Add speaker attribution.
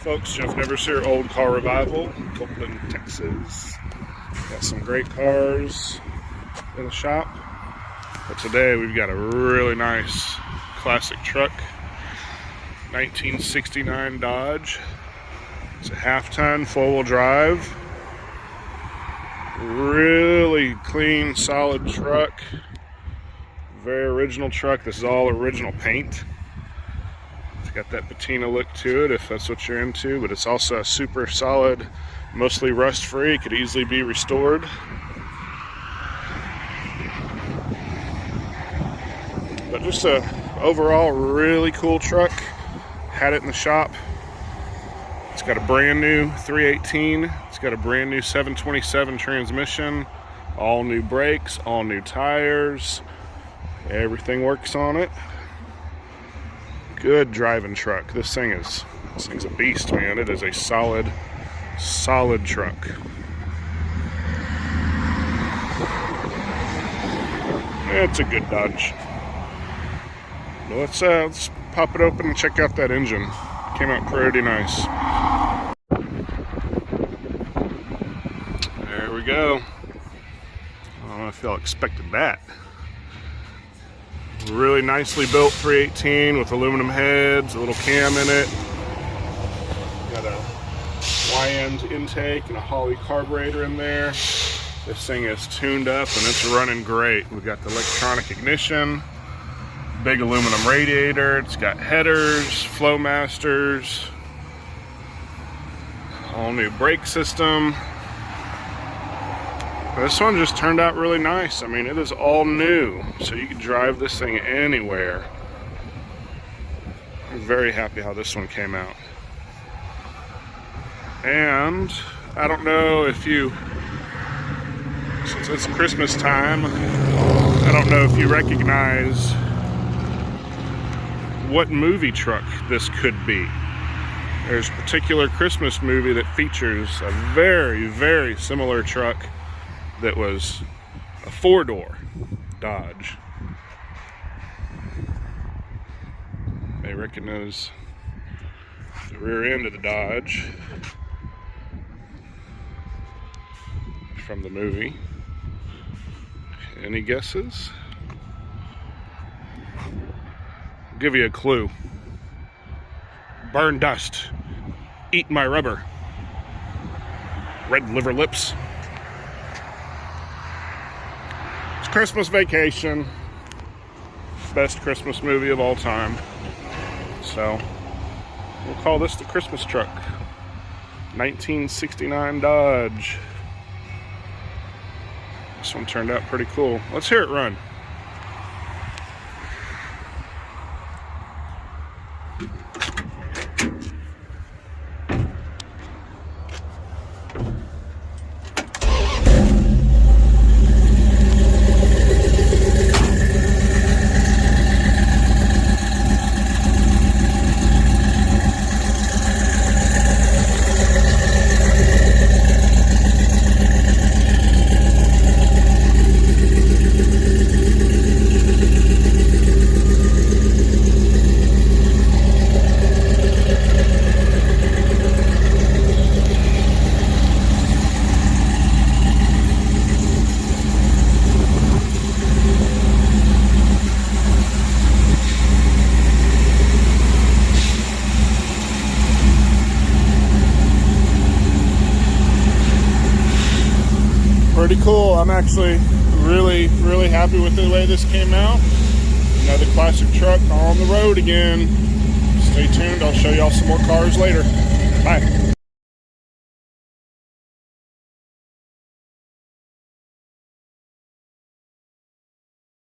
Speaker 1: Folks, Jeff Nevers here, Old Car Revival, Coupland, Texas. Got some great cars in the shop, but today we've got a really nice classic truck, 1969 Dodge. It's a half-ton, four-wheel drive. Really clean, solid truck. Very original truck. This is all original paint. It's got that patina look to it if that's what you're into, but it's also a super solid, mostly rust-free. It could easily be restored. But just a overall really cool truck. Had it in the shop. It's got a brand new 318. It's got a brand new 727 transmission, all new brakes, all new tires. Everything works on it. Good driving truck. This thing's a beast, man. It is a solid truck. It's a good Dodge. Well, let's pop it open and check out that engine. Came out pretty nice. There we go. I don't know if y'all expected that. Really nicely built 318 with aluminum heads, a little cam in it. Got a Y-end intake and a Holley carburetor in there. This thing is tuned up and it's running great. We've got the electronic ignition, big aluminum radiator. It's got headers, Flowmasters, all new brake system. This one just turned out really nice. I mean, it is all new, so you can drive this thing anywhere. I'm very happy how this one came out. And I don't know if you, since it's Christmas time, I don't know if you recognize what movie truck this could be. There's a particular Christmas movie that features a very, very similar truck that was a four-door Dodge. May recognize the rear end of the Dodge from the movie. Any guesses? I'll give you a clue. Burn dust. Eat my rubber. Red liver lips. Christmas Vacation, best Christmas movie of all time. So we'll call this the Christmas truck. 1969 Dodge. This one turned out pretty cool. Let's hear it run. Pretty cool. I'm actually really happy with the way this came out. Another classic truck on the road again. Stay tuned. I'll show y'all some more cars later. Bye.